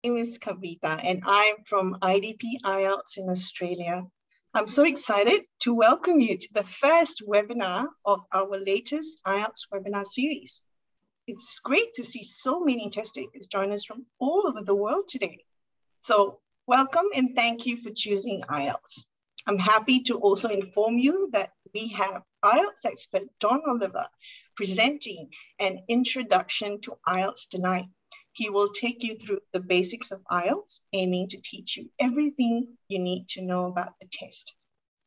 My name is Kavita and I'm from IDP IELTS in Australia. I'm so excited to welcome you to the first webinar of our latest IELTS webinar series. It's great to see so many test takers join us from all over the world today. So welcome and thank you for choosing IELTS. I'm happy to also inform you that we have IELTS expert Don Oliver presenting an introduction to IELTS tonight. He will take you through the basics of IELTS, aiming to teach you everything you need to know about the test.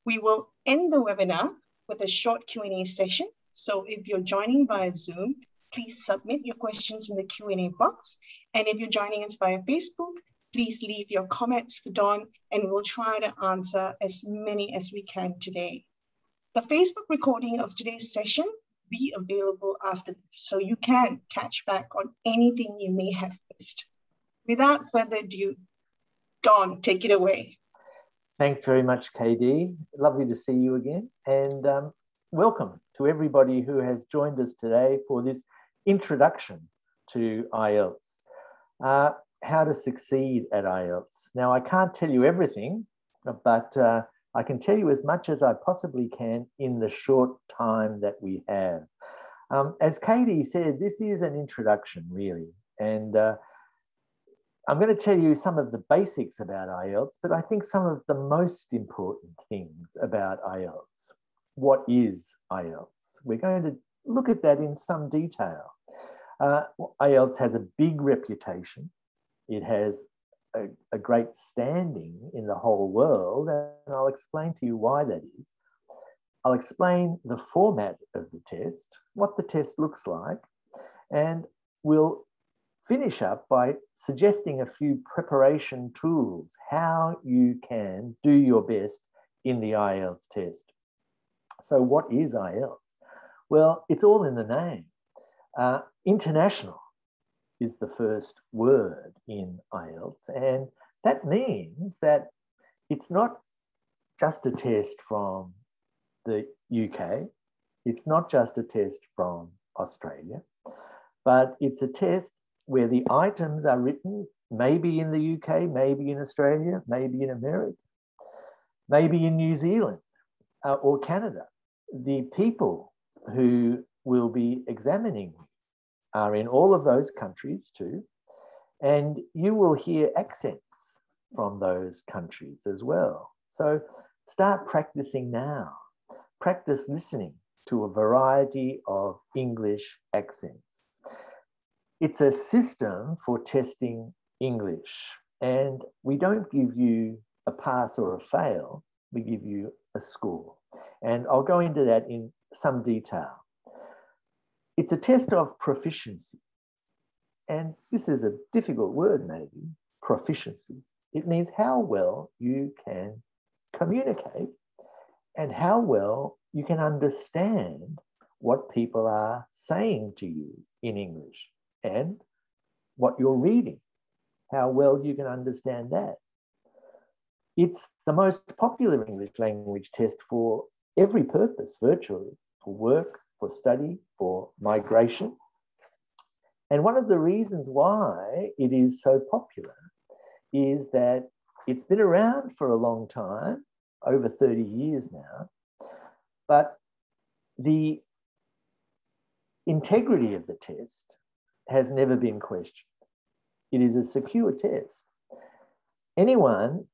We will end the webinar with a short Q&A session. So if you're joining via Zoom, please submit your questions in the Q&A box. And if you're joining us via Facebook, please leave your comments for Don and we'll try to answer as many as we can today. The Facebook recording of today's session will be available after this, so you can catch back on anything you may have missed. Without further ado, Don, take it away. Thanks very much, KD. Lovely to see you again. And welcome to everybody who has joined us today for this introduction to IELTS. How to succeed at IELTS. Now, I can't tell you everything, but I can tell you as much as I possibly can in the short time that we have. As Katie said, this is an introduction, really. And I'm going to tell you some of the basics about IELTS, but I think some of the most important things about IELTS. What is IELTS? We're going to look at that in some detail. IELTS has a big reputation. It has a great standing in the whole world, and I'll explain to you why that is. I'll explain the format of the test, what the test looks like, and we'll finish up by suggesting a few preparation tools, how you can do your best in the IELTS test. So what is IELTS? Well, it's all in the name. International is the first word in IELTS, and that means that it's not just a test from the UK, it's not just a test from Australia, but it's a test where the items are written maybe in the UK, maybe in Australia, maybe in America, maybe in New Zealand or Canada. The people who will be examining are in all of those countries too, and you will hear accents from those countries as well. So start practicing now. Practice listening to a variety of English accents. It's a system for testing English, and we don't give you a pass or a fail, we give you a score. And I'll go into that in some detail. It's a test of proficiency. And this is a difficult word, maybe, proficiency. It means how well you can communicate and how well you can understand what people are saying to you in English and what you're reading, how well you can understand that. It's the most popular English language test for every purpose, virtually, for work, for study, for migration. And one of the reasons why it is so popular is that it's been around for a long time, over 30 years now, but the integrity of the test has never been questioned. It is a secure test. Anyone,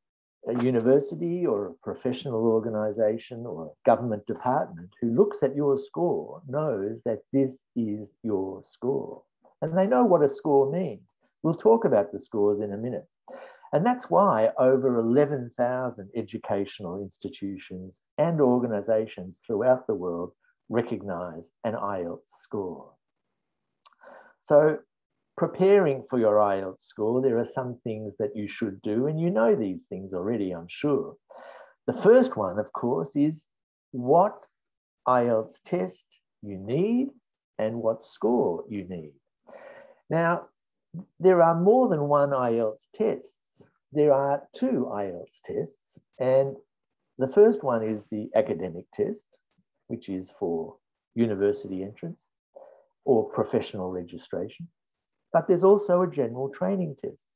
a university or a professional organisation or a government department who looks at your score knows that this is your score. And they know what a score means. We'll talk about the scores in a minute. And that's why over 11,000 educational institutions and organisations throughout the world recognise an IELTS score. So preparing for your IELTS score, there are some things that you should do, and you know these things already, I'm sure. The first one, of course, is what IELTS test you need and what score you need. Now, there are more than one IELTS tests. There are two IELTS tests, and the first one is the academic test, which is for university entrance or professional registration. But there's also a general training test.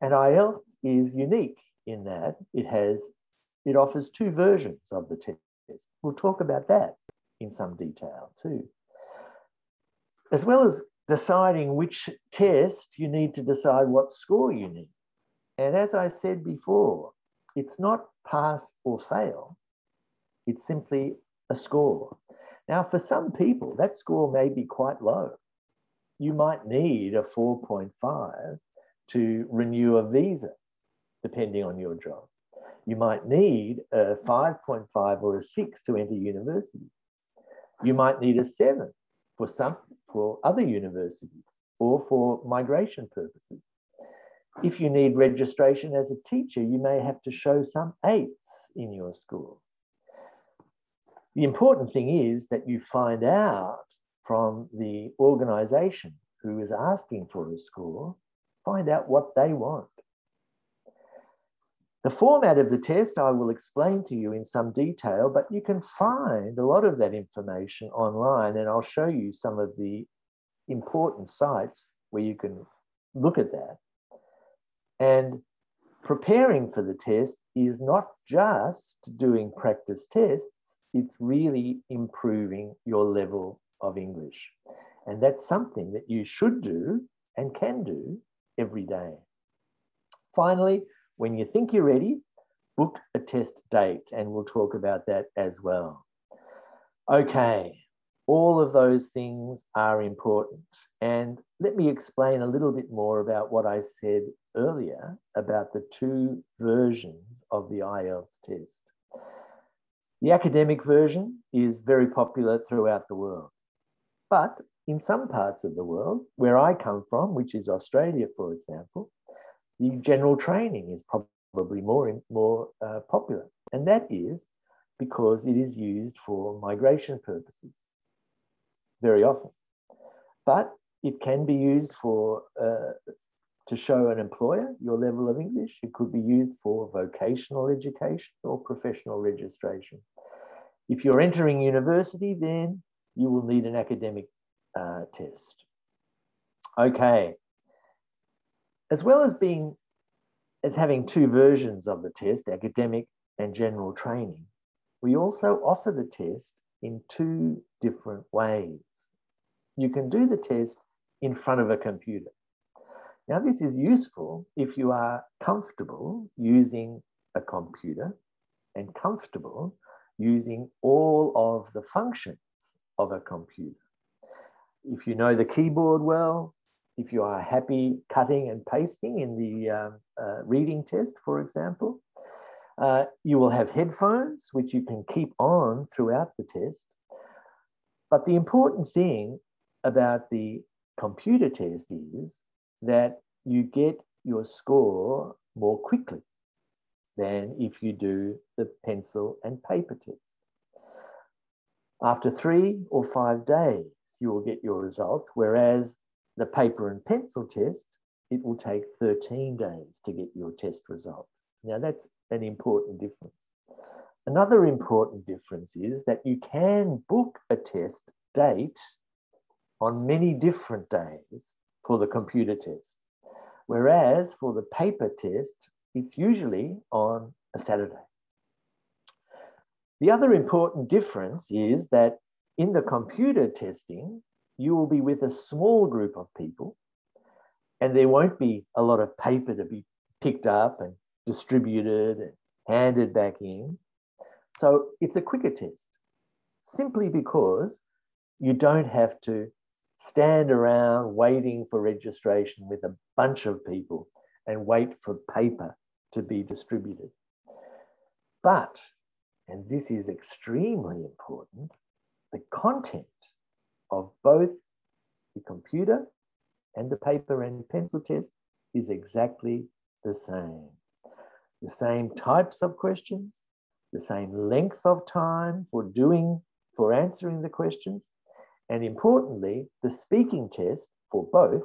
And IELTS is unique in that it offers two versions of the test. We'll talk about that in some detail too. As well as deciding which test, you need to decide what score you need. And as I said before, it's not pass or fail. It's simply a score. Now, for some people, that score may be quite low. You might need a 4.5 to renew a visa, depending on your job. You might need a 5.5 or a 6 to enter university. You might need a 7 for other universities or for migration purposes. If you need registration as a teacher, you may have to show some 8s in your score. The important thing is that you find out from the organisation who is asking for a score, find out what they want. The format of the test I will explain to you in some detail, but you can find a lot of that information online, and I'll show you some of the important sites where you can look at that. And preparing for the test is not just doing practice tests, it's really improving your level of English. And that's something that you should do and can do every day. Finally, when you think you're ready, book a test date, and we'll talk about that as well. Okay, all of those things are important. And let me explain a little bit more about what I said earlier about the two versions of the IELTS test. The academic version is very popular throughout the world. But in some parts of the world, where I come from, which is Australia, for example, the general training is probably more popular. And that is because it is used for migration purposes very often. But it can be used for to show an employer your level of English. It could be used for vocational education or professional registration. If you're entering university, then you will need an academic test. Okay. As well as having two versions of the test, academic and general training, we also offer the test in two different ways. You can do the test in front of a computer. Now, this is useful if you are comfortable using a computer and comfortable using all of the functions of a computer. If you know the keyboard well, if you are happy cutting and pasting in the reading test, for example, you will have headphones, which you can keep on throughout the test. But the important thing about the computer test is that you get your score more quickly than if you do the pencil and paper test. After 3 or 5 days, you will get your result, whereas the paper and pencil test, it will take 13 days to get your test result. Now, that's an important difference. Another important difference is that you can book a test date on many different days for the computer test, whereas for the paper test, it's usually on a Saturday. The other important difference is that in the computer testing, you will be with a small group of people, and there won't be a lot of paper to be picked up and distributed and handed back in. So it's a quicker test, simply because you don't have to stand around waiting for registration with a bunch of people and wait for paper to be distributed. But, and this is extremely important, the content of both the computer and the paper and pencil test is exactly the same. The same types of questions, the same length of time for answering the questions, and importantly, the speaking test for both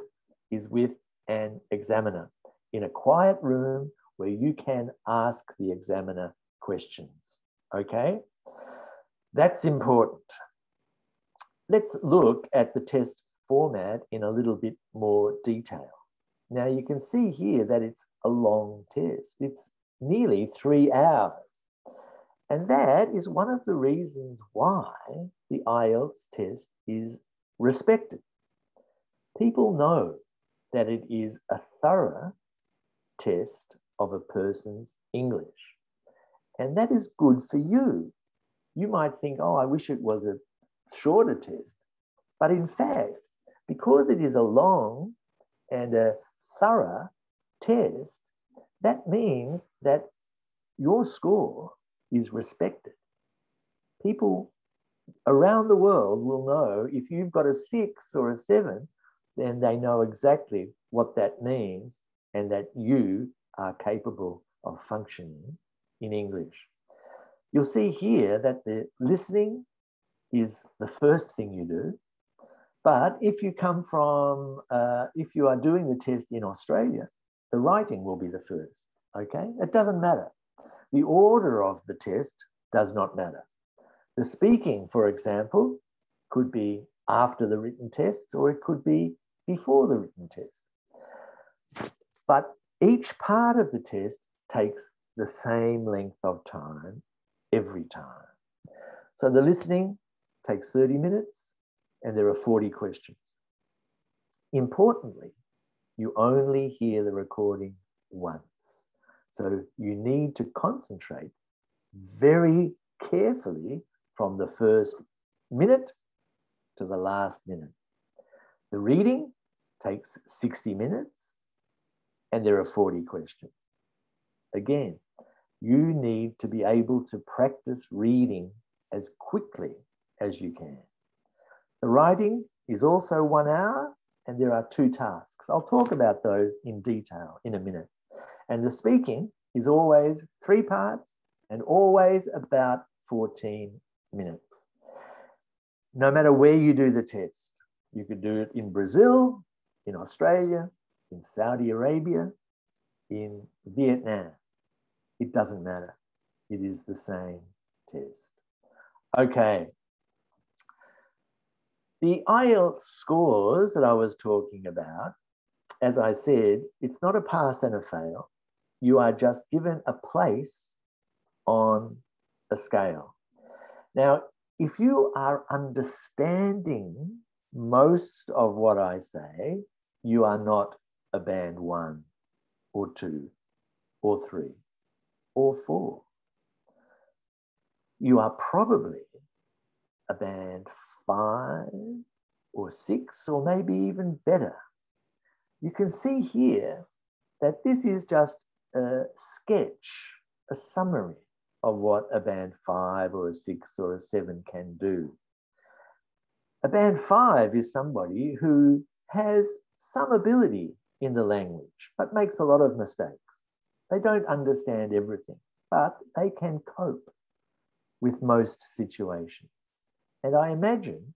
is with an examiner in a quiet room where you can ask the examiner questions. Okay? That's important. Let's look at the test format in a little bit more detail. Now, you can see here that it's a long test. It's nearly 3 hours. And that is one of the reasons why the IELTS test is respected. People know that it is a thorough test of a person's English. And that is good for you. You might think, oh, I wish it was a shorter test. But in fact, because it is a long and a thorough test, that means that your score is respected. People around the world will know if you've got a 6 or a 7, then they know exactly what that means and that you are capable of functioning in English. You'll see here that the listening is the first thing you do. But if you come from, if you are doing the test in Australia, the writing will be the first, okay? It doesn't matter. The order of the test does not matter. The speaking, for example, could be after the written test, or it could be before the written test. But each part of the test takes the same length of time every time. So the listening takes 30 minutes and there are 40 questions. Importantly, you only hear the recording once. So you need to concentrate very carefully from the first minute to the last minute. The reading takes 60 minutes and there are 40 questions. Again, you need to be able to practice reading as quickly as you can. The writing is also 1 hour and there are 2 tasks. I'll talk about those in detail in a minute. And the speaking is always 3 parts and always about 14 minutes. No matter where you do the test, you could do it in Brazil, in Australia, in Saudi Arabia, in Vietnam. It doesn't matter. It is the same test. Okay. The IELTS scores that I was talking about, as I said, it's not a pass and a fail. You are just given a place on a scale. Now, if you are understanding most of what I say, you are not a band 1 or 2 or 3 or 4. You are probably a band 5 or 6 or maybe even better. You can see here that this is just a sketch, a summary of what a band 5 or a 6 or a 7 can do. A band 5 is somebody who has some ability in the language, but makes a lot of mistakes. They don't understand everything, but they can cope with most situations. And I imagine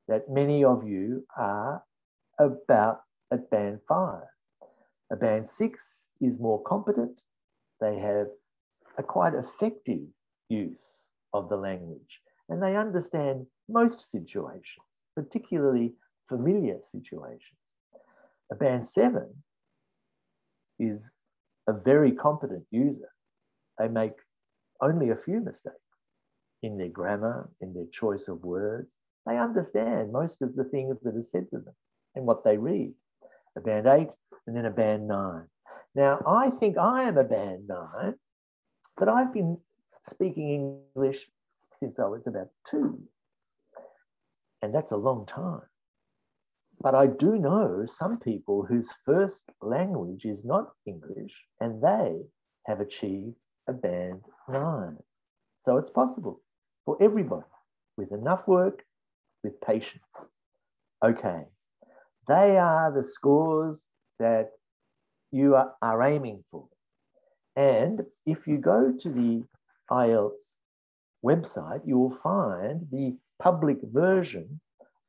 that many of you are about at band 5. A band 6 is more competent. They have a quite effective use of the language and they understand most situations, particularly familiar situations. A band 7 is a very competent user. They make only a few mistakes in their grammar, in their choice of words. They understand most of the things that are said to them and what they read. A band 8 and then a band 9. Now, I think I am a band 9, but I've been speaking English since I was about 2. And that's a long time. But I do know some people whose first language is not English and they have achieved a band 9. So it's possible for everybody with enough work, with patience. Okay, they are the scores that you are aiming for. And if you go to the IELTS website, you will find the public version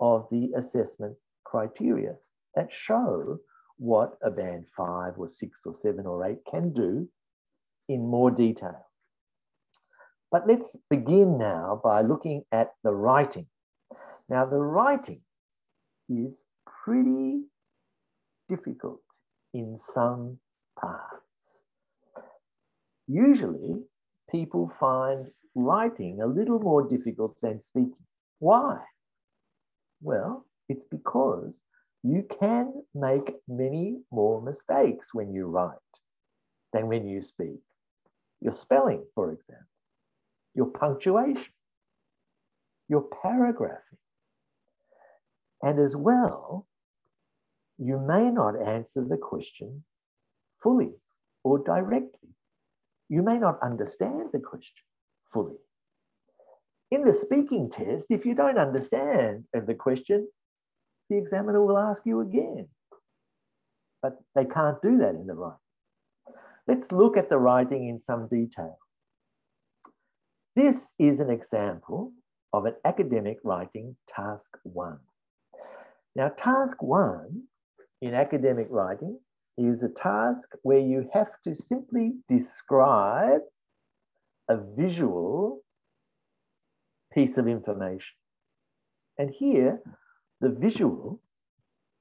of the assessment criteria that show what a band 5 or 6 or 7 or 8 can do in more detail. But let's begin now by looking at the writing. Now, the writing is pretty difficult in some parts. Usually, people find writing a little more difficult than speaking. Why? Well, it's because you can make many more mistakes when you write than when you speak. Your spelling, for example, your punctuation, your paragraphing. And as well, you may not answer the question fully or directly. You may not understand the question fully. In the speaking test, if you don't understand the question, the examiner will ask you again. But they can't do that in the writing. Let's look at the writing in some detail. This is an example of an academic writing task 1. Now, task 1 in academic writing is a task where you have to simply describe a visual piece of information. And here, the visual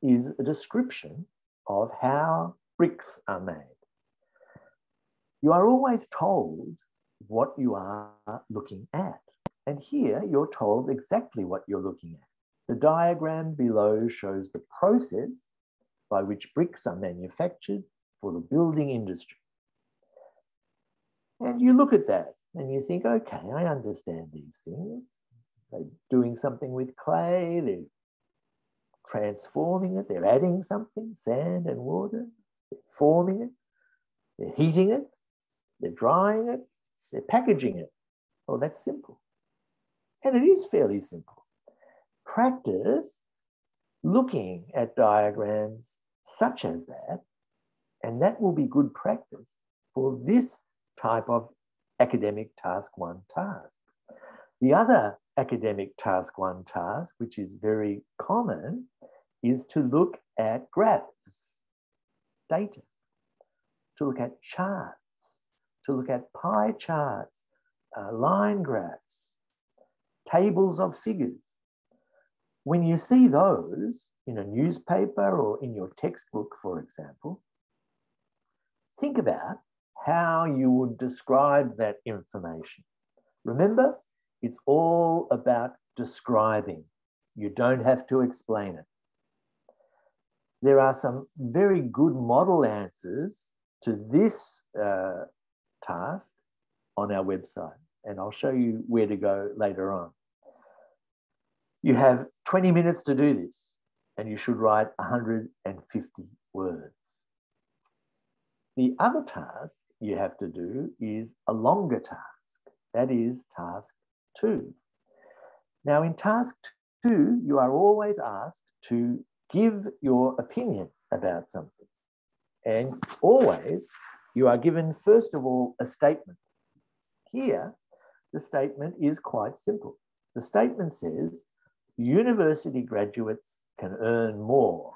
is a description of how bricks are made. You are always told what you are looking at. And here, you're told exactly what you're looking at. The diagram below shows the process by which bricks are manufactured for the building industry. And you look at that and you think, okay, I understand these things. They're doing something with clay, they're transforming it, they're adding something, sand and water, they're forming it, they're heating it, they're drying it, they're packaging it. Oh, that's simple. And it is fairly simple. Practice looking at diagrams such as that, and that will be good practice for this type of academic task 1 task. The other academic task 1 task, which is very common, is to look at graphs, data, to look at charts, to look at pie charts, line graphs, tables of figures. When you see those in a newspaper or in your textbook, for example, think about how you would describe that information. Remember, it's all about describing. You don't have to explain it. There are some very good model answers to this task on our website, and I'll show you where to go later on. You have 20 minutes to do this, and you should write 150 words. The other task you have to do is a longer task. That is task 2. Now, in task 2, you are always asked to give your opinion about something. And always, you are given, first of all, a statement. Here, the statement is quite simple. The statement says, university graduates can earn more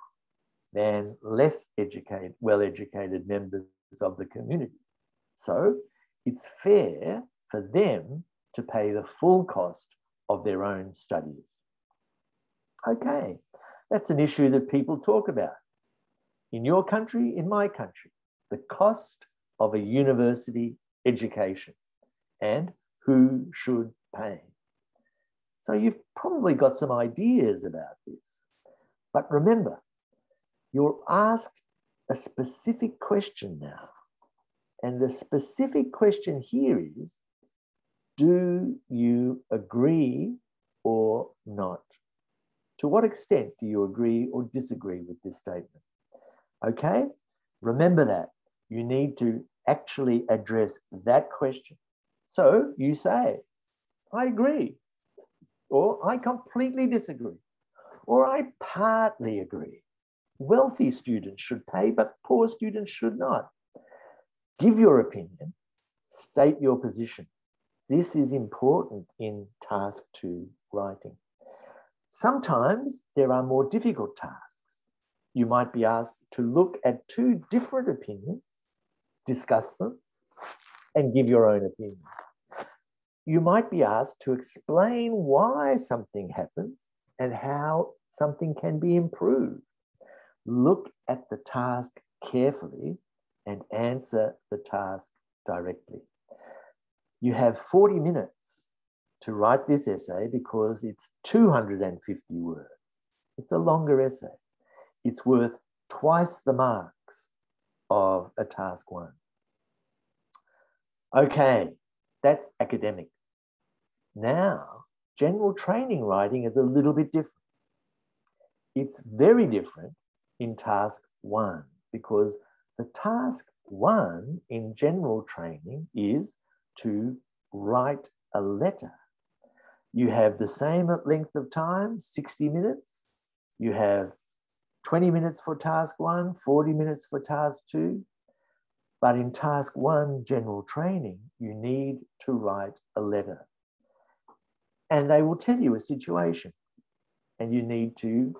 than less educated, well-educated members of the community. So it's fair for them to pay the full cost of their own studies. Okay, that's an issue that people talk about. In your country, in my country, the cost of a university education and who should pay. So you've probably got some ideas about this. But remember, you're asked a specific question now. And the specific question here is, do you agree or not? To what extent do you agree or disagree with this statement? Okay, remember that. You need to actually address that question. So you say, I agree, or I completely disagree, or I partly agree. Wealthy students should pay, but poor students should not. Give your opinion, state your position. This is important in task 2 writing. Sometimes there are more difficult tasks. You might be asked to look at 2 different opinions, discuss them, and give your own opinion. You might be asked to explain why something happens and how something can be improved. Look at the task carefully and answer the task directly. You have 40 minutes to write this essay because it's 250 words. It's a longer essay. It's worth twice the marks of a task 1. Okay, that's academic. Now, general training writing is a little bit different. It's very different in task 1 because the task 1 in general training is to write a letter. You have the same length of time, 60 minutes. You have 20 minutes for task 1, 40 minutes for task 2. But in task 1 general training, you need to write a letter. And they will tell you a situation and you need to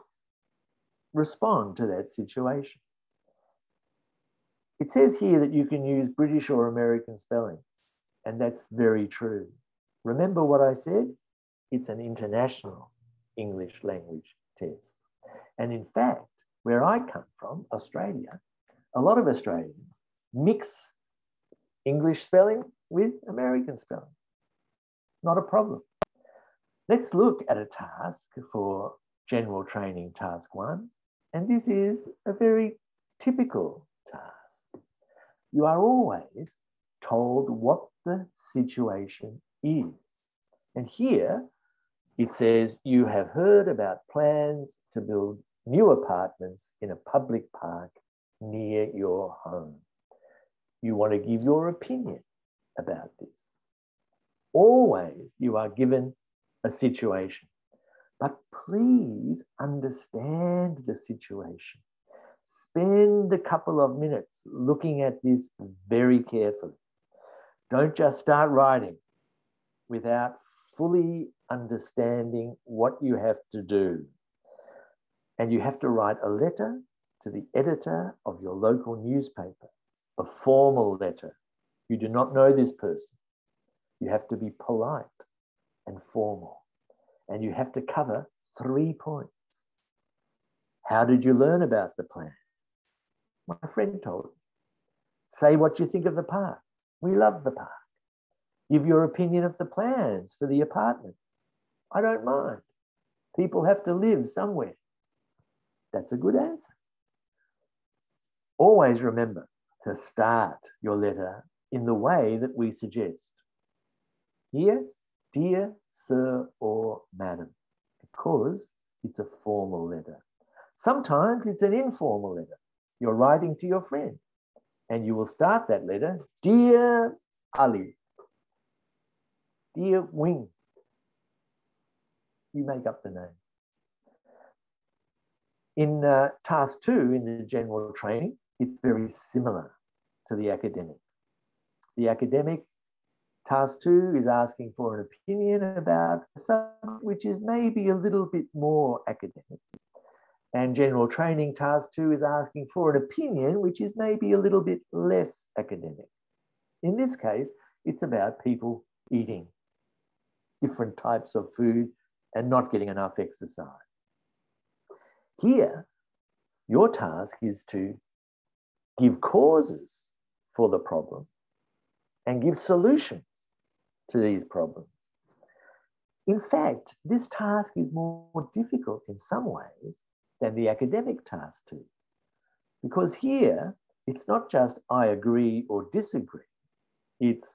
respond to that situation. It says here that you can use British or American spellings, and that's very true. Remember what I said? It's an international English language test. And in fact, where I come from, Australia, a lot of Australians mix English spelling with American spelling. Not a problem. Let's look at a task for general training task 1. And this is a very typical task. You are always told what the situation is. And here it says you have heard about plans to build new apartments in a public park near your home. You want to give your opinion about this. Always you are given a situation, but please understand the situation. Spend a couple of minutes looking at this very carefully. Don't just start writing without fully understanding what you have to do. And you have to write a letter to the editor of your local newspaper, a formal letter. You do not know this person. You have to be polite and formal. And you have to cover 3 points. How did you learn about the plan? My friend told me. Say what you think of the park. We love the park. Give your opinion of the plans for the apartment. I don't mind. People have to live somewhere. That's a good answer. Always remember to start your letter in the way that we suggest. Here, dear sir or madam, because it's a formal letter. Sometimes it's an informal letter. You're writing to your friend and you will start that letter, dear Ali, dear Wing. You make up the name. In task 2 in the general training, it's very similar to the academic. The academic task 2 is asking for an opinion about a subject which is maybe a little bit more academic. And general training task 2 is asking for an opinion which is maybe a little bit less academic. In this case, it's about people eating different types of food and not getting enough exercise. Here, your task is to give causes for the problem and give solutions to these problems. In fact, this task is more difficult in some ways than the academic task 2, because here it's not just I agree or disagree. It's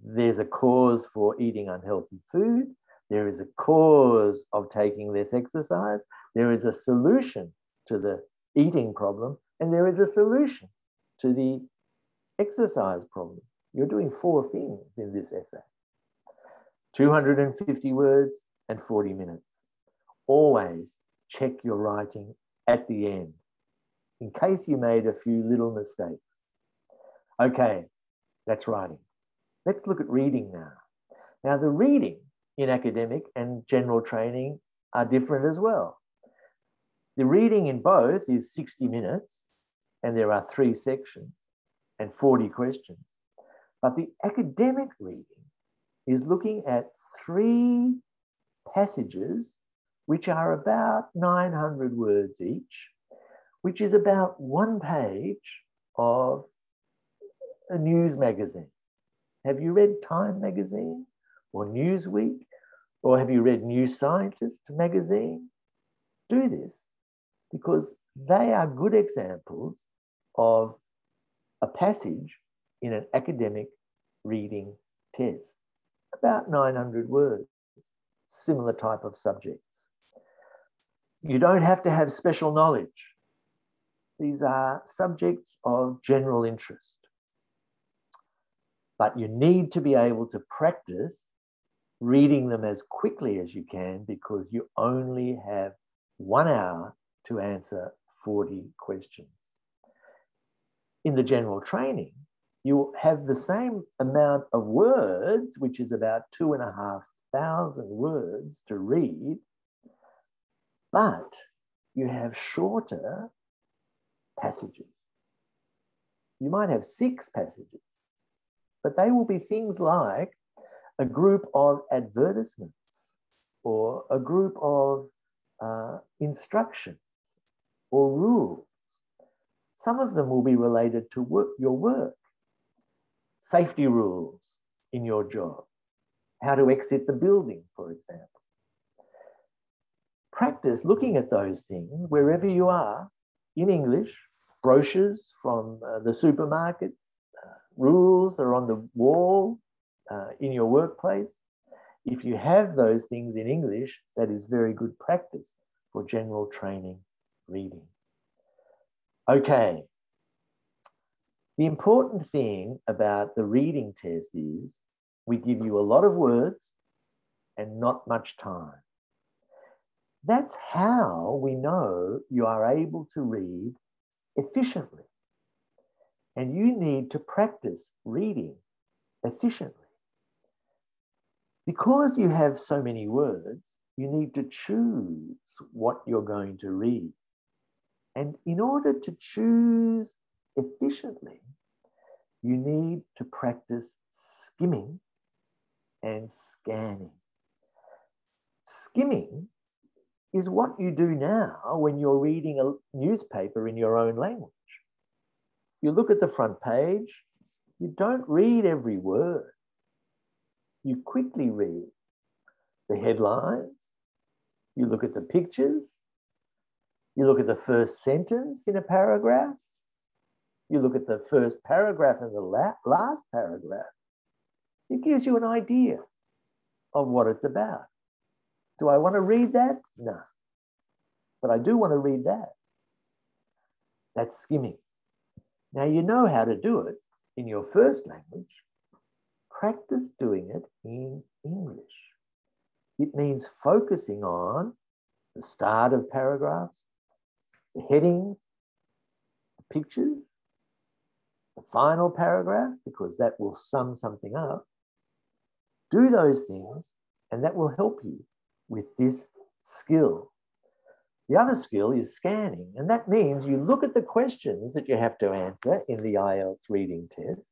there's a cause for eating unhealthy food. There is a cause of taking less exercise. There is a solution to the eating problem, and there is a solution to the exercise problem. You're doing 4 things in this essay. 250 words and 40 minutes. Always check your writing at the end, in case you made a few little mistakes. Okay, that's writing. Let's look at reading now. Now, the reading in academic and general training are different as well. The reading in both is 60 minutes, and there are 3 sections and 40 questions. But the academic reading is looking at 3 passages which are about 900 words each, which is about 1 page of a news magazine? Have you read Time magazine or Newsweek? Or have you read New Scientist magazine? Do this because they are good examples of a passage in an academic reading test, about 900 words, similar type of subjects. You don't have to have special knowledge. These are subjects of general interest. But you need to be able to practice reading them as quickly as you can because you only have 1 hour to answer 40 questions. In the general training, you have the same amount of words, which is about 2,500 words to read, but you have shorter passages. You might have 6 passages, but they will be things like a group of advertisements or a group of instructions or rules. Some of them will be related to your work, safety rules in your job, how to exit the building, for example. Practice looking at those things wherever you are in English, brochures from the supermarket, rules are on the wall in your workplace. If you have those things in English, that is very good practice for general training reading. Okay. The important thing about the reading test is we give you a lot of words and not much time. That's how we know you are able to read efficiently. And you need to practice reading efficiently. Because you have so many words, you need to choose what you're going to read. And in order to choose efficiently, you need to practice skimming and scanning. Skimming is what you do now when you're reading a newspaper in your own language. You look at the front page, you don't read every word. You quickly read the headlines, you look at the pictures, you look at the first sentence in a paragraph, you look at the first paragraph and the last paragraph. It gives you an idea of what it's about. Do I want to read that? No. But I do want to read that. That's skimming. Now you know how to do it in your first language. Practice doing it in English. It means focusing on the start of paragraphs, the headings, the pictures, the final paragraph, because that will sum something up. Do those things, and that will help you with this skill. The other skill is scanning, and that means you look at the questions that you have to answer in the IELTS reading test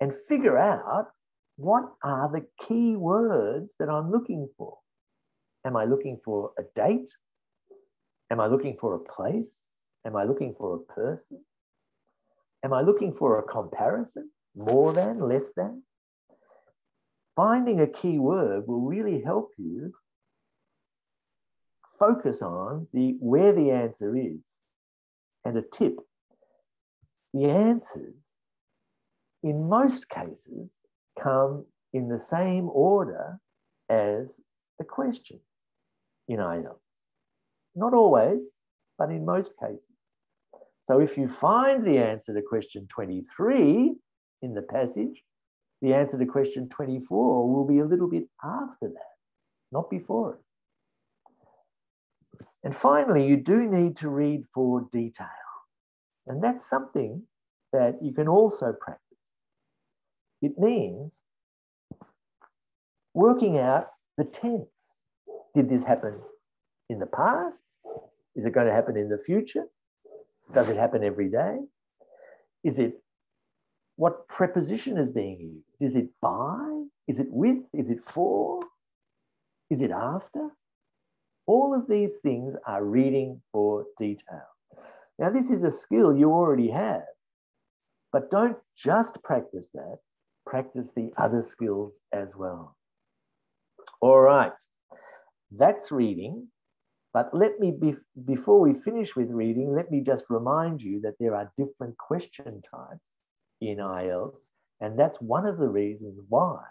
and figure out what are the key words that I'm looking for. Am I looking for a date? Am I looking for a place? Am I looking for a person? Am I looking for a comparison? More than, less than? Finding a key word will really help you focus on where the answer is. And a tip, the answers in most cases come in the same order as the questions in IELTS. Not always, but in most cases. So if you find the answer to question 23 in the passage, the answer to question 24 will be a little bit after that, not before it. And finally, you do need to read for detail. And that's something that you can also practice. It means working out the tense. Did this happen in the past? Is it going to happen in the future? Does it happen every day? What preposition is being used? Is it by? Is it with? Is it for? Is it after? All of these things are reading for detail. Now, this is a skill you already have. But don't just practice that, practice the other skills as well. All right, that's reading. But let me, before we finish with reading, let me just remind you that there are different question types in IELTS, and that's one of the reasons why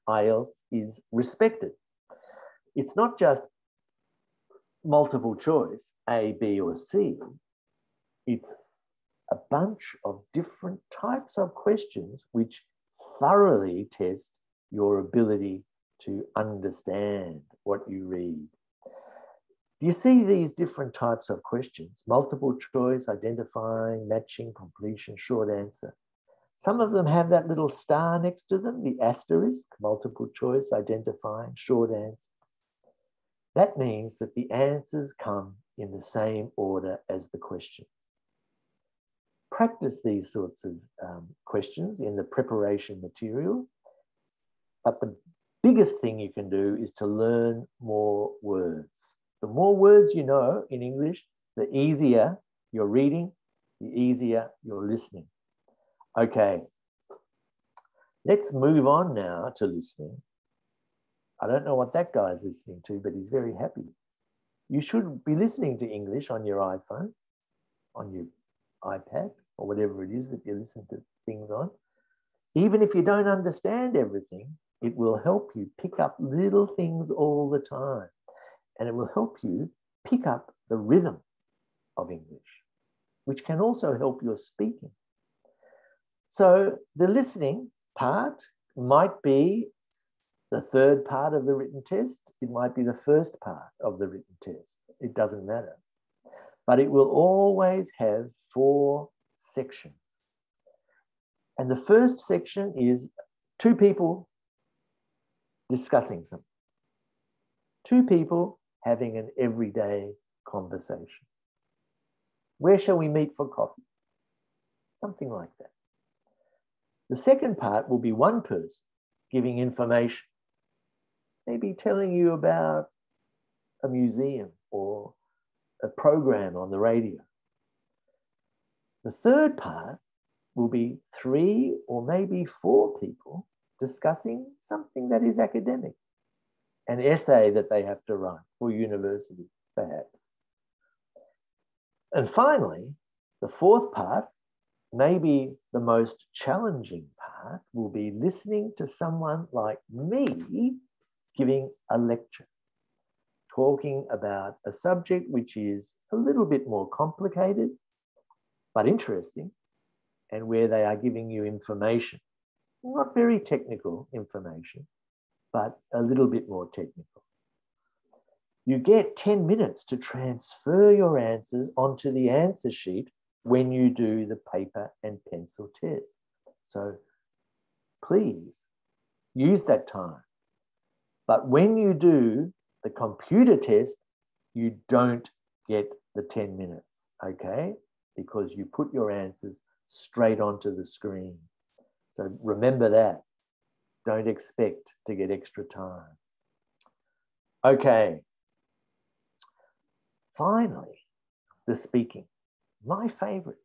IELTS is respected. It's not just multiple choice, A, B, or C. It's a bunch of different types of questions which thoroughly test your ability to understand what you read. Do you see these different types of questions? Multiple choice, identifying, matching, completion, short answer. Some of them have that little star next to them, the asterisk, multiple choice, identifying, short answer. That means that the answers come in the same order as the question. Practice these sorts of questions in the preparation material, but the biggest thing you can do is to learn more words. The more words you know in English, the easier you're reading, the easier you're listening. Okay, let's move on now to listening. I don't know what that guy's listening to, but he's very happy. You should be listening to English on your iPhone, on your iPad, or whatever it is that you listen to things on. Even if you don't understand everything, it will help you pick up little things all the time. And it will help you pick up the rhythm of English, which can also help your speaking. So the listening part might be the third part of the written test. It might be the first part of the written test. It doesn't matter. But it will always have 4 sections. And the first section is 2 people discussing something. 2 people having an everyday conversation. Where shall we meet for coffee? Something like that. The second part will be 1 person giving information, maybe telling you about a museum or a program on the radio. The third part will be 3 or maybe 4 people discussing something that is academic, an essay that they have to write for university, perhaps. And finally, the fourth part, maybe the most challenging part, will be listening to someone like me giving a lecture, talking about a subject which is a little bit more complicated, but interesting, and where they are giving you information, not very technical information, but a little bit more technical. You get 10 minutes to transfer your answers onto the answer sheet when you do the paper and pencil test. So please use that time. But when you do the computer test, you don't get the 10 minutes, okay? Because you put your answers straight onto the screen. So remember that. Don't expect to get extra time. Okay. Finally, the speaking. My favorite.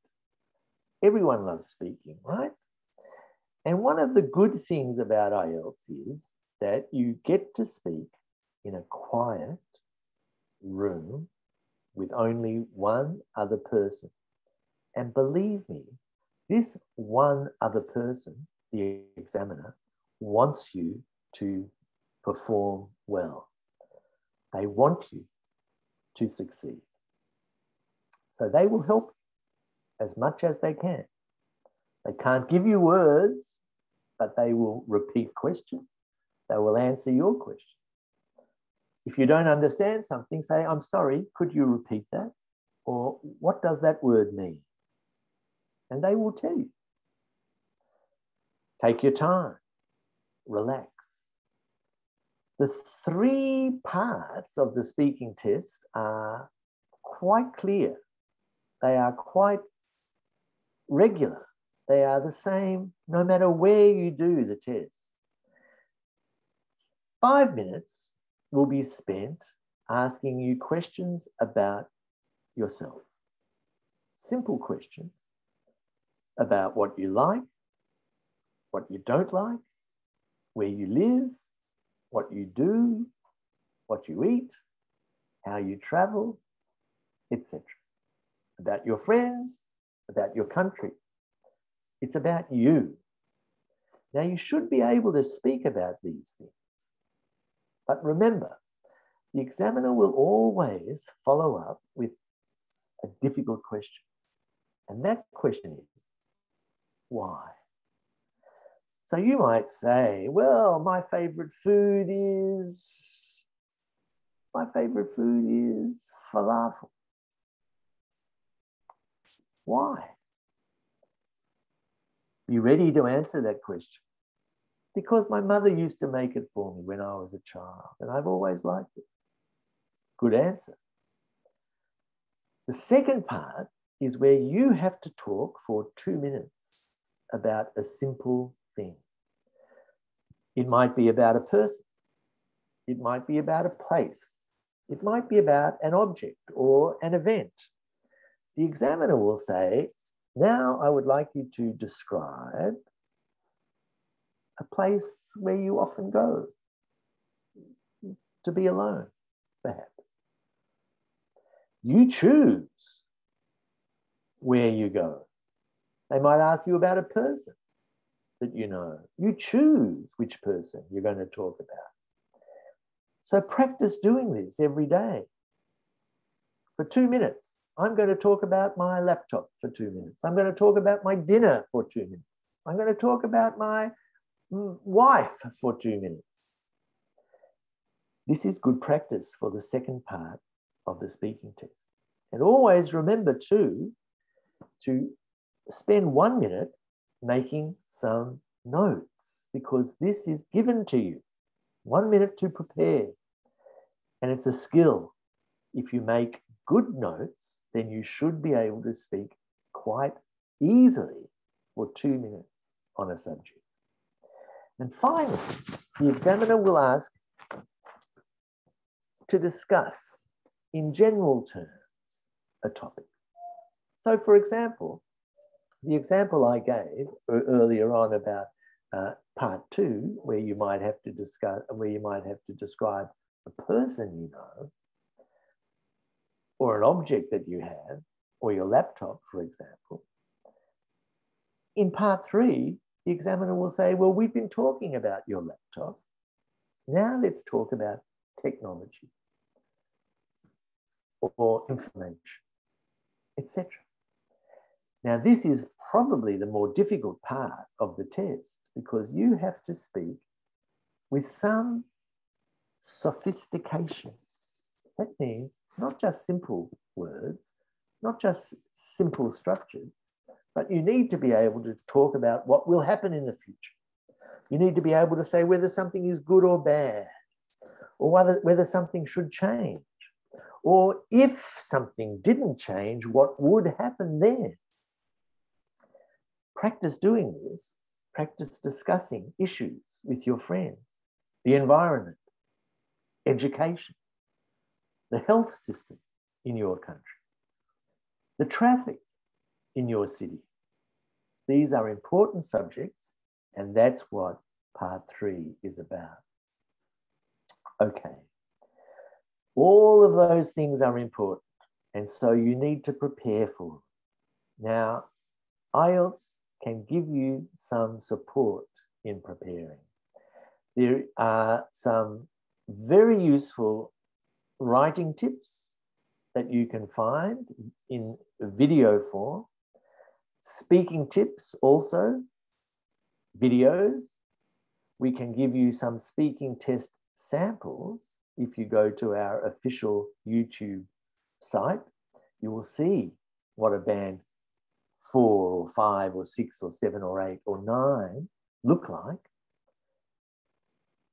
Everyone loves speaking, right? And one of the good things about IELTS is that you get to speak in a quiet room with only one other person. And believe me, this one other person, the examiner, wants you to perform well. They want you to succeed. So they will help as much as they can. They can't give you words, but they will repeat questions. They will answer your question. If you don't understand something, say, I'm sorry, could you repeat that? Or what does that word mean? And they will tell you. Take your time, relax. The 3 parts of the speaking test are quite clear. They are quite regular. They are the same no matter where you do the test. 5 minutes will be spent asking you questions about yourself. Simple questions about what you like, what you don't like, where you live, what you do, what you eat, how you travel, etc. About your friends, about your country. It's about you. Now, you should be able to speak about these things. But remember, the examiner will always follow up with a difficult question. And that question is, why? So you might say, well, my favorite food is falafel. Why? Be ready to answer that question. Because my mother used to make it for me when I was a child, and I've always liked it. Good answer. The second part is where you have to talk for 2 minutes about a simple thing. It might be about a person. It might be about a place. It might be about an object or an event. The examiner will say, now I would like you to describe a place where you often go to be alone, perhaps. You choose where you go. They might ask you about a person that you know. You choose which person you're going to talk about. So practice doing this every day. For 2 minutes, I'm going to talk about my laptop for 2 minutes. I'm going to talk about my dinner for 2 minutes. I'm going to talk about my wife for 2 minutes. This is good practice for the second part of the speaking test. And always remember too, to spend 1 minute making some notes, because this is given to you. 1 minute to prepare. And it's a skill. If you make good notes, then you should be able to speak quite easily for 2 minutes on a subject. And finally, the examiner will ask to discuss in general terms a topic. So for example, the example I gave earlier on about part 2, where you might have to describe a person you know, or an object that you have, or your laptop, for example. In part 3, the examiner will say, well, we've been talking about your laptop. Now let's talk about technology or information, etc. Now, this is probably the more difficult part of the test, because you have to speak with some sophistication. That means not just simple words, not just simple structures, but you need to be able to talk about what will happen in the future. You need to be able to say whether something is good or bad, or whether something should change, or if something didn't change, what would happen then. Practice doing this. Practice discussing issues with your friends, the environment, education, the health system in your country, the traffic in your city. These are important subjects, and that's what part 3 is about. Okay. All of those things are important, and so you need to prepare for them. Now, IELTS can give you some support in preparing. There are some very useful writing tips that you can find in video form, speaking tips also, videos. We can give you some speaking test samples. If you go to our official YouTube site, you will see what a band 4 or 5 or 6 or 7 or 8 or 9 look like.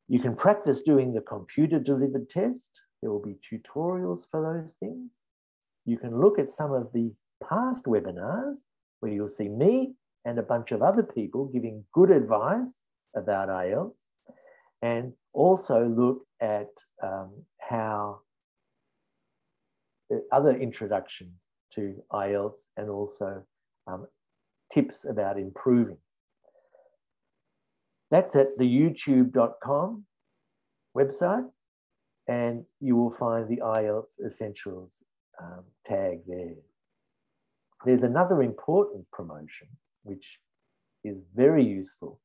You can practice doing the computer delivered test. There will be tutorials for those things. You can look at some of the past webinars where you'll see me and a bunch of other people giving good advice about IELTS, and also look at how other introductions to IELTS, and also tips about improving. That's at the youtube.com website, and you will find the IELTS Essentials tag there. There's another important promotion, which is very useful.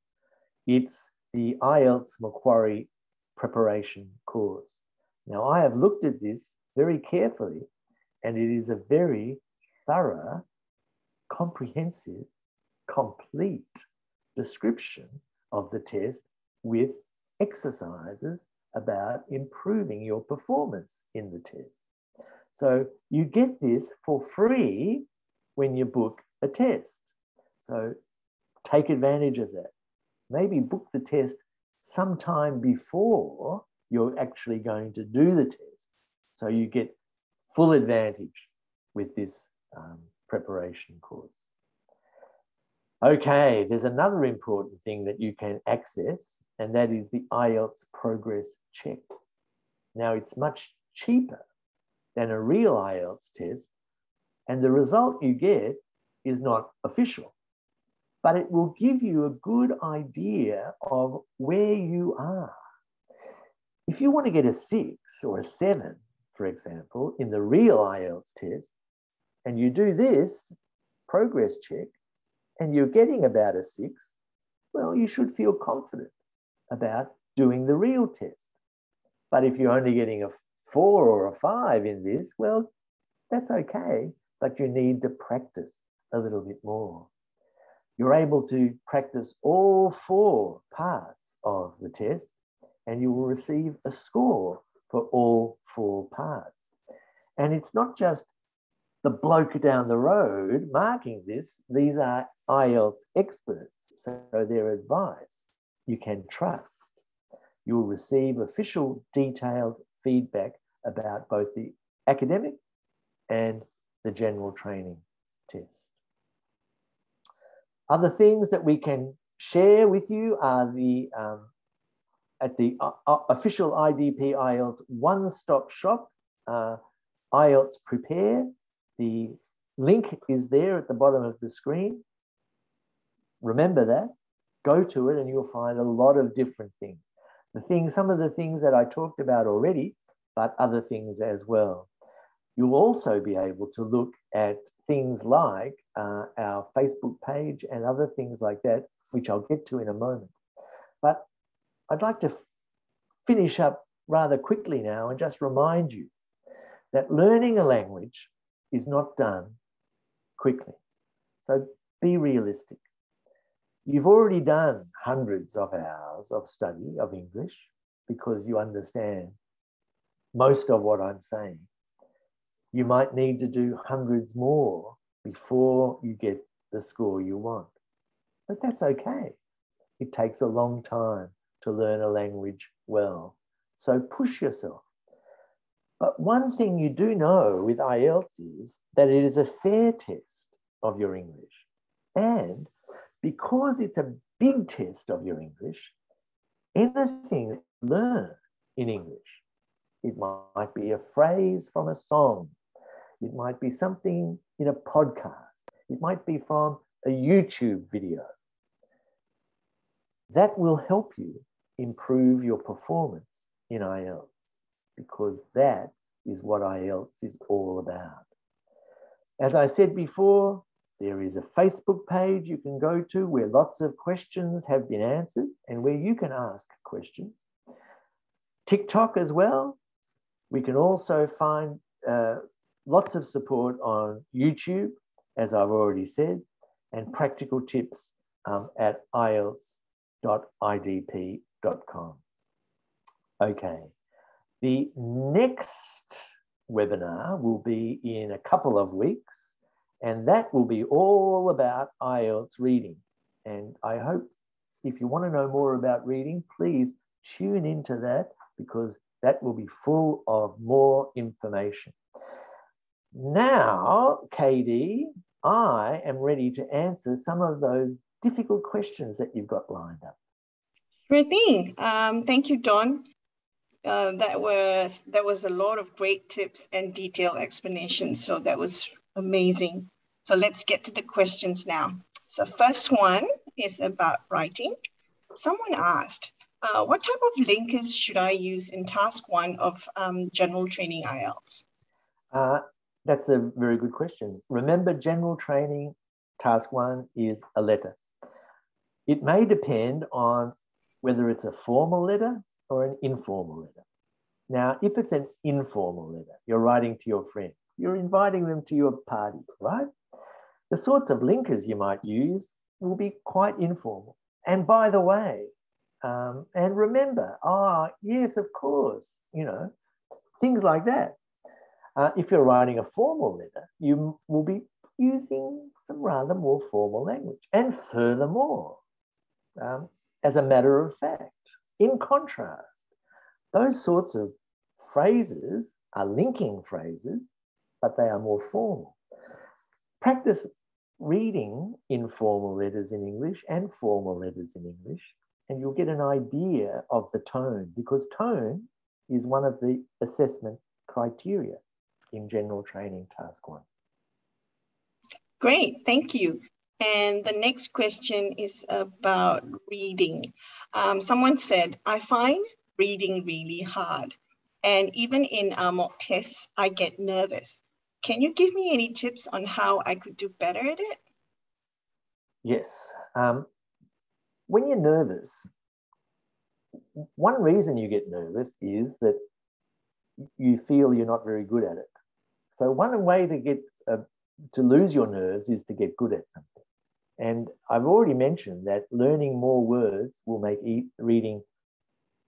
It's the IELTS Macquarie Preparation Course. Now, I have looked at this very carefully, and it is a very thorough, comprehensive, complete description of the test with exercises about improving your performance in the test. So you get this for free when you book a test. So take advantage of that. Maybe book the test sometime before you're actually going to do the test, so you get full advantage with this preparation course. Okay, there's another important thing that you can access, and that is the IELTS Progress Check. Now, it's much cheaper than a real IELTS test, and the result you get is not official, but it will give you a good idea of where you are. If you want to get a 6 or a 7, for example, in the real IELTS test, and you do this progress check, and you're getting about a 6, well, you should feel confident about doing the real test. But if you're only getting a 4 or a 5 in this, well, that's okay, but you need to practice a little bit more. You're able to practice all 4 parts of the test, and you will receive a score for all 4 parts. And it's not just the bloke down the road marking this. These are IELTS experts, so their advice you can trust. You will receive official detailed feedback about both the academic and the general training test. Other things that we can share with you are the at the official IDP IELTS one-stop shop, IELTS Prepare. The link is there at the bottom of the screen. Remember that. Go to it and you'll find a lot of different things. Some of the things that I talked about already, but other things as well. You'll also be able to look at things like our Facebook page and other things like that, which I'll get to in a moment. But I'd like to finish up rather quickly now and just remind you that learning a language is not done quickly. So be realistic. You've already done hundreds of hours of study of English because you understand most of what I'm saying. You might need to do hundreds more before you get the score you want. But that's okay. It takes a long time to learn a language well. So push yourself. But one thing you do know with IELTS is that it is a fair test of your English. And because it's a big test of your English, anything that you learn in English, it might be a phrase from a song, it might be something in a podcast, it might be from a YouTube video, that will help you improve your performance in IELTS, because that is what IELTS is all about. As I said before, there is a Facebook page you can go to where lots of questions have been answered and where you can ask questions. TikTok as well. We can also find lots of support on YouTube, as I've already said, and practical tips at IELTS.idp.com. Okay, the next webinar will be in a couple of weeks, and that will be all about IELTS reading. And I hope if you want to know more about reading, please tune into that, because that will be full of more information. Now, KD, I am ready to answer some of those difficult questions that you've got lined up. Sure thing. Thank you, Don. That was a lot of great tips and detailed explanations. So that was amazing. So let's get to the questions now. So first one is about writing. Someone asked, what type of linkers should I use in task 1 of general training IELTS? That's a very good question. Remember, general training task 1 is a letter. It may depend on whether it's a formal letter or an informal letter. Now, if it's an informal letter, you're writing to your friend, you're inviting them to your party, right? The sorts of linkers you might use will be quite informal. And by the way, and remember, yes, of course, things like that. If you're writing a formal letter, you will be using some rather more formal language. And furthermore, as a matter of fact, in contrast, those sorts of phrases are linking phrases, but they are more formal. Practice reading informal letters in English and formal letters in English, and you'll get an idea of the tone, because tone is one of the assessment criteria in general training task 1. Great, thank you. And the next question is about reading. Someone said, I find reading really hard. And even in mock tests, I get nervous. Can you give me any tips on how I could do better at it? Yes. When you're nervous, one reason you get nervous is that you feel you're not very good at it. So one way to get to lose your nerves is to get good at something. And I've already mentioned that learning more words will make reading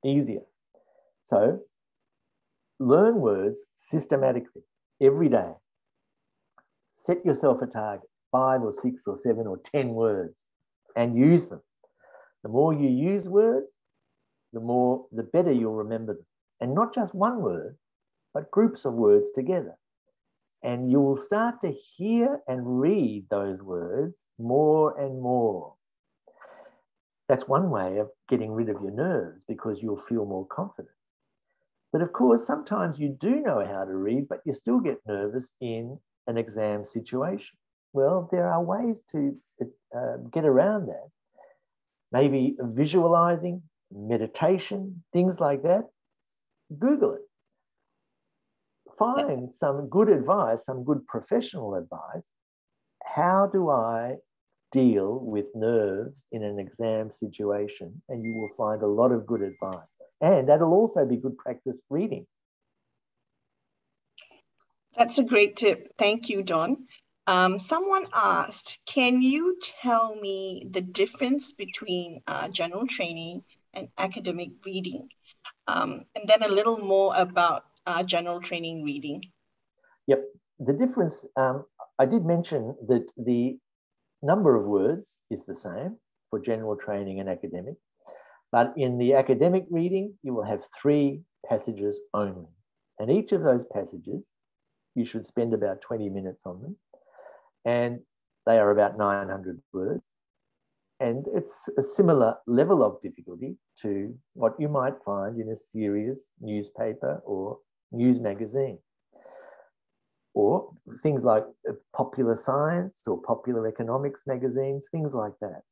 easier. So learn words systematically every day. Set yourself a target, 5 or 6 or 7 or 10 words, and use them. The more you use words, the better you'll remember them. And not just one word, but groups of words together. And you will start to hear and read those words more and more. That's one way of getting rid of your nerves, because you'll feel more confident. But of course, sometimes you do know how to read, but you still get nervous in an exam situation. Well, there are ways to get around that. Maybe visualizing, meditation, things like that. Google it. Find some good advice, some good professional advice. How do I deal with nerves in an exam situation? And you will find a lot of good advice. And that'll also be good practice reading. That's a great tip. Thank you, Don. Someone asked, can you tell me the difference between general training and academic reading? And then a little more about general training reading. Yep. The difference, I did mention that the number of words is the same for general training and academic. But in the academic reading, you will have 3 passages only. And each of those passages, you should spend about 20 minutes on them. And they are about 900 words. And it's a similar level of difficulty to what you might find in a serious newspaper or news magazine. Or things like popular science or popular economics magazines, things like that.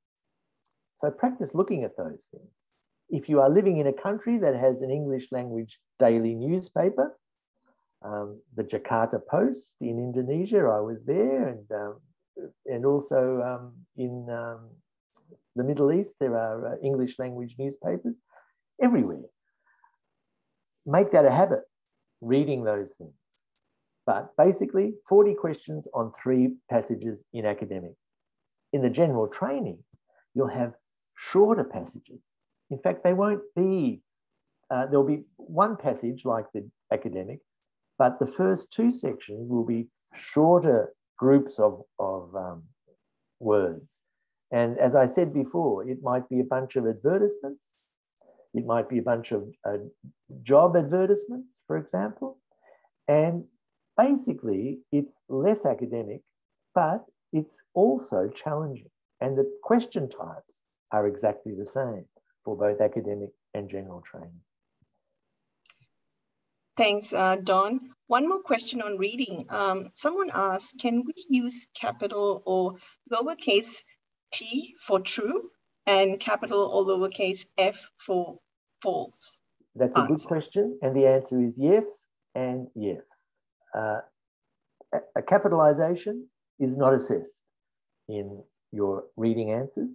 So practice looking at those things. If you are living in a country that has an English language daily newspaper, the Jakarta Post in Indonesia, I was there, and also in the Middle East, there are English language newspapers everywhere. Make that a habit, reading those things. But basically, 40 questions on 3 passages in academic. In the general training, you'll have shorter passages. In fact, they won't be, there'll be 1 passage like the academic, but the first 2 sections will be shorter groups of words. And as I said before, it might be a bunch of advertisements. It might be a bunch of job advertisements, for example. And basically, it's less academic, but it's also challenging. And the question types are exactly the same for both academic and general training. Thanks, Don. One more question on reading. Someone asked, can we use capital or lowercase T for true and capital or lowercase f for false? That's a good question. And the answer is yes and yes. A capitalization is not assessed in your reading answers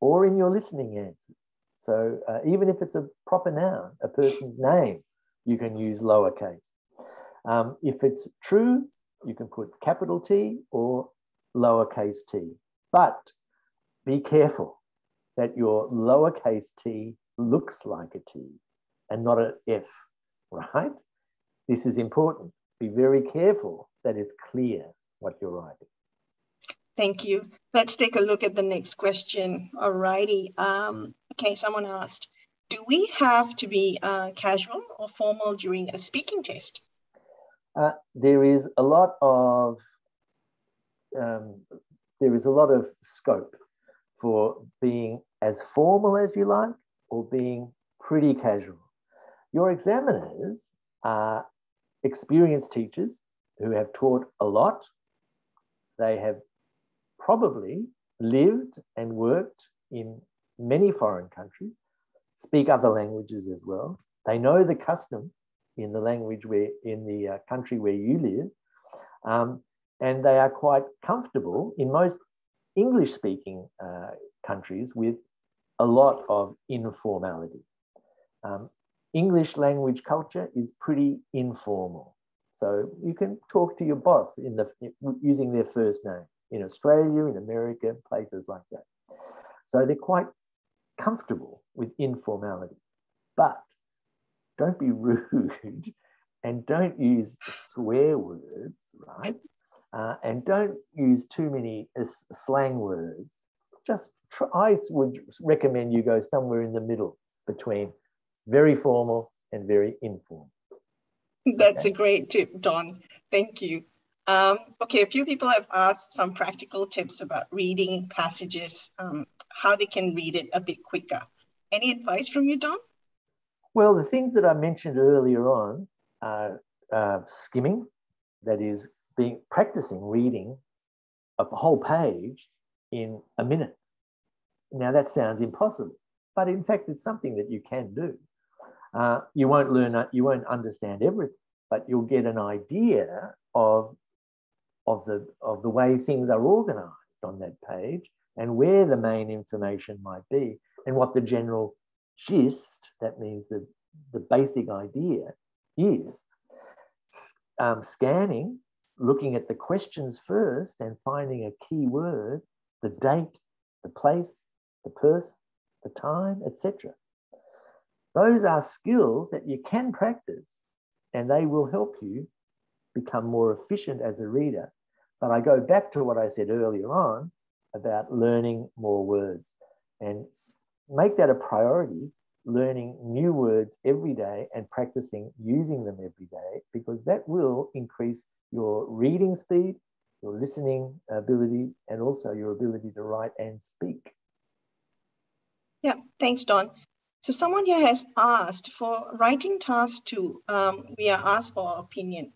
or in your listening answers. So even if it's a proper noun, a person's name, you can use lowercase. If it's true, you can put capital T or lowercase t. But be careful that your lowercase t looks like a T and not an F, right? This is important. Be very careful that it's clear what you're writing. Thank you. Let's take a look at the next question. All righty. Okay, someone asked, do we have to be casual or formal during a speaking test? There is a lot of scope for being as formal as you like or being pretty casual. Your examiners are experienced teachers who have taught a lot. They have probably lived and worked in many foreign countries, speak other languages as well. They know the custom in the language in the country where you live, and they are quite comfortable in most English-speaking countries with a lot of informality. English language culture is pretty informal. So you can talk to your boss using their first name in Australia, in America, places like that. So they're quite comfortable with informality. But don't be rude and don't use swear words, right? And don't use too many slang words. I would recommend you go somewhere in the middle between very formal and very informal. That's a great tip, Don. Thank you. Okay, a few people have asked some practical tips about reading passages, how they can read it a bit quicker. Any advice from you, Don? Well, the things that I mentioned earlier on are skimming, that is practicing reading a whole page in a minute. Now that sounds impossible, but in fact it's something that you can do. You won't understand everything, but you'll get an idea of the way things are organized on that page and where the main information might be and what the general gist, that means the basic idea, is. Scanning, looking at the questions first and finding a key word, the date, the place, the person, the time, etc. Those are skills that you can practice and they will help you become more efficient as a reader. But I go back to what I said earlier on about learning more words and make that a priority, learning new words every day and practicing using them every day, because that will increase your reading speed, your listening ability, and also your ability to write and speak. Yeah, thanks, Don. So someone here has asked for writing task 2, we are asked for our opinion,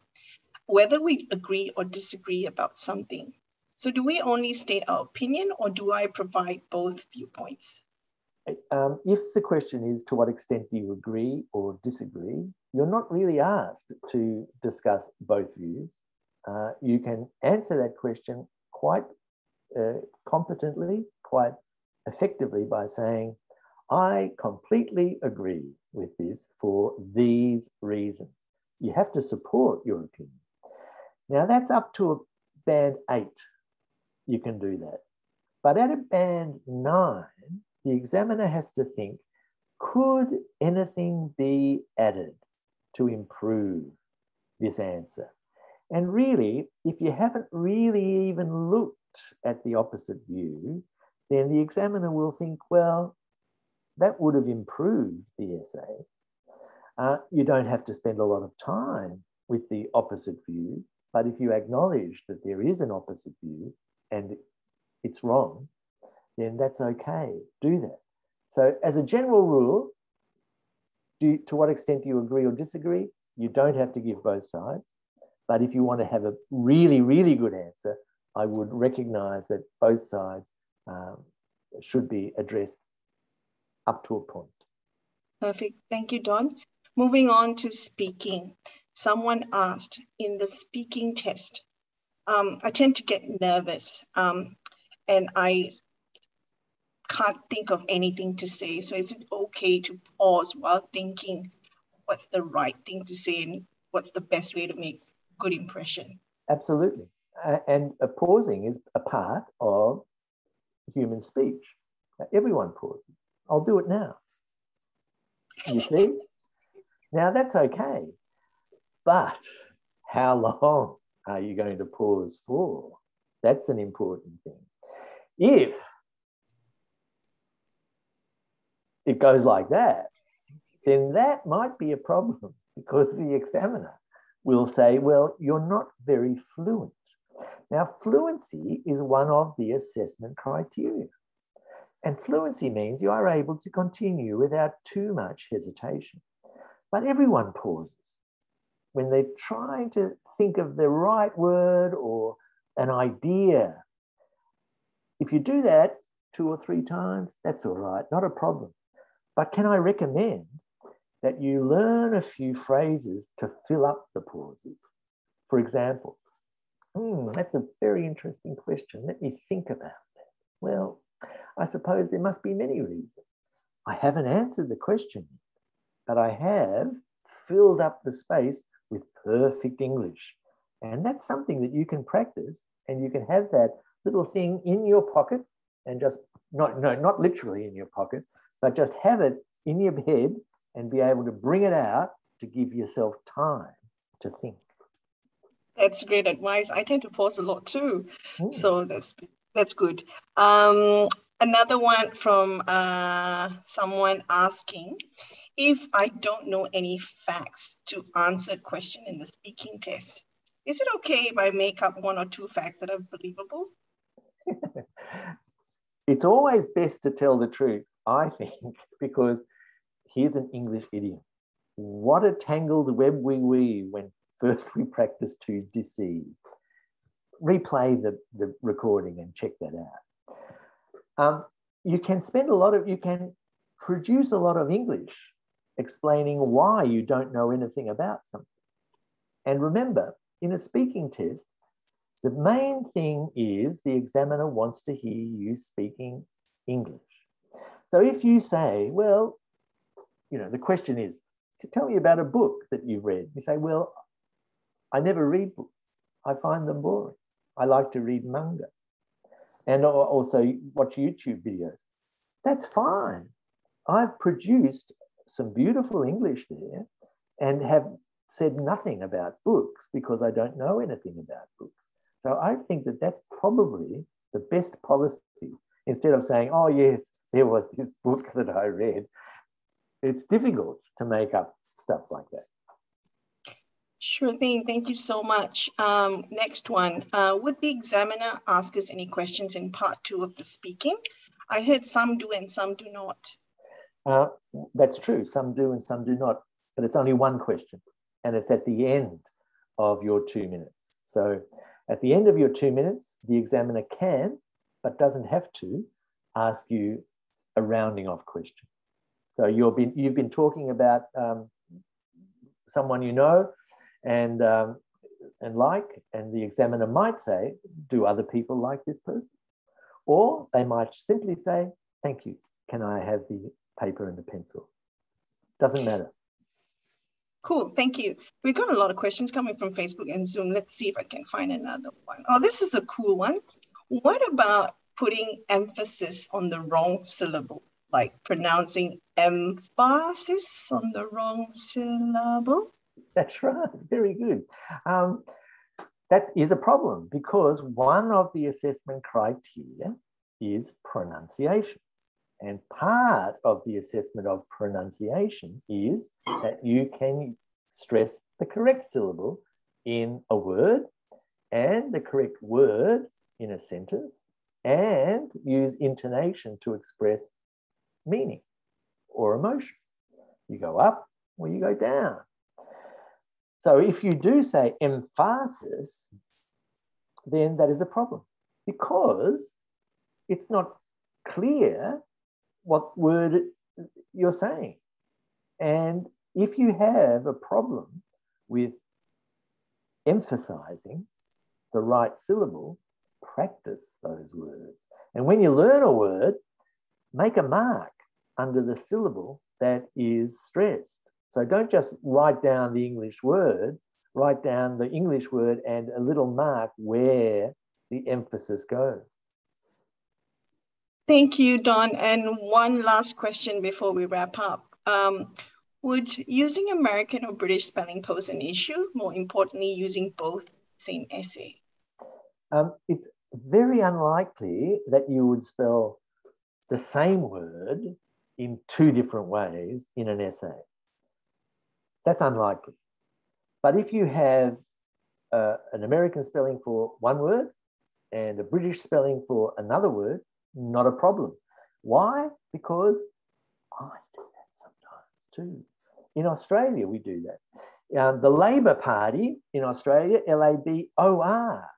whether we agree or disagree about something. So do we only state our opinion or do I provide both viewpoints? If the question is to what extent do you agree or disagree, you're not really asked to discuss both views. You can answer that question quite competently, quite effectively by saying, I completely agree with this for these reasons. You have to support your opinion. Now that's up to a band 8. You can do that. But at a band 9, the examiner has to think, could anything be added to improve this answer? And really, if you haven't really even looked at the opposite view, then the examiner will think, well, that would have improved the essay. You don't have to spend a lot of time with the opposite view, but if you acknowledge that there is an opposite view and it's wrong, then that's okay. Do that. So as a general rule, to what extent do you agree or disagree? You don't have to give both sides. But if you want to have a really, really good answer, I would recognize that both sides should be addressed up to a point. Perfect. Thank you, Don. Moving on to speaking. Someone asked in the speaking test, I tend to get nervous and I can't think of anything to say. So is it okay to pause while thinking what's the right thing to say and what's the best way to make good impression? Absolutely. And pausing is a part of human speech. Everyone pauses. I'll do it now. You see? Now that's okay. But how long are you going to pause for? That's an important thing. If it goes like that, then that might be a problem because the examiner will say, well, you're not very fluent. Now, fluency is one of the assessment criteria. And fluency means you are able to continue without too much hesitation. But everyone pauses when they're trying to think of the right word or an idea. If you do that 2 or 3 times, that's all right, not a problem. But can I recommend that you learn a few phrases to fill up the pauses? For example, that's a very interesting question. Let me think about that. Well, I suppose there must be many reasons. I haven't answered the question, but I have filled up the space with perfect English. And that's something that you can practice, and you can have that little thing in your pocket and just, not literally in your pocket, but just have it in your head and be able to bring it out to give yourself time to think. That's great advice. I tend to pause a lot too. So that's good. Another one from someone asking, if I don't know any facts to answer a question in the speaking test, is it okay if I make up 1 or 2 facts that are believable? It's always best to tell the truth, I think, because here's an English idiom. What a tangled web we weave when first we practice to deceive. Replay the recording and check that out. You can produce a lot of English explaining why you don't know anything about something. And remember, in a speaking test, the main thing is the examiner wants to hear you speaking English. So if you say, well, the question is, to tell me about a book that you've read. You say, well, I never read books. I find them boring. I like to read manga and also watch YouTube videos. That's fine. I've produced some beautiful English there and have said nothing about books because I don't know anything about books. So I think that that's probably the best policy. Instead of saying, oh, yes, there was this book that I read. It's difficult to make up stuff like that. Sure thing. Thank you so much. Next one. Would the examiner ask us any questions in part 2 of the speaking? I heard some do and some do not. That's true. Some do and some do not. But it's only one question. And it's at the end of your 2 minutes. So at the end of your 2 minutes, the examiner can, but doesn't have to, ask you a rounding off question. So you've been talking about someone you know and like, and the examiner might say, do other people like this person? Or they might simply say, thank you, can I have the paper and the pencil? Doesn't matter. Cool, thank you. We've got a lot of questions coming from Facebook and Zoom. Let's see if I can find another one. Oh, this is a cool one. What about putting emphasis on the wrong syllable, like pronouncing emphasis on the wrong syllable? That's right, very good. That is a problem because one of the assessment criteria is pronunciation. And part of the assessment of pronunciation is that you can stress the correct syllable in a word and the correct word in a sentence and use intonation to express meaning or emotion. You go up or you go down. So if you do say emphasis, then that is a problem because it's not clear what word you're saying. And if you have a problem with emphasizing the right syllable, practice those words. And when you learn a word, make a mark under the syllable that is stressed. So don't just write down the English word, write down the English word and a little mark where the emphasis goes. Thank you, Don. And one last question before we wrap up. Would using American or British spelling pose an issue? More importantly, using both same essay? It's very unlikely that you would spell the same word in two different ways in an essay. That's unlikely. But if you have an American spelling for one word and a British spelling for another word, not a problem. Why? Because I do that sometimes too. In Australia, we do that. The Labor Party in Australia, L-A-B-O-R.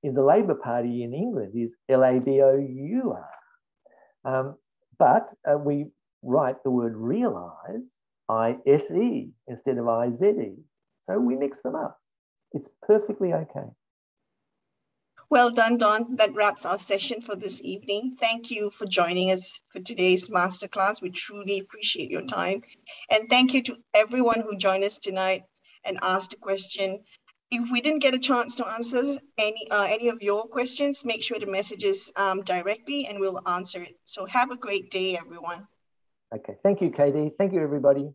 In the Labor Party in England is L-A-B-O-U-R. But we write the word realise, I-S-E, instead of I-Z-E. So we mix them up. It's perfectly okay. Well done, Don. That wraps our session for this evening. Thank you for joining us for today's masterclass. We truly appreciate your time. And thank you to everyone who joined us tonight and asked a question. If we didn't get a chance to answer any of your questions, make sure to message us directly and we'll answer it. So have a great day, everyone. Okay. Thank you, Katie. Thank you, everybody.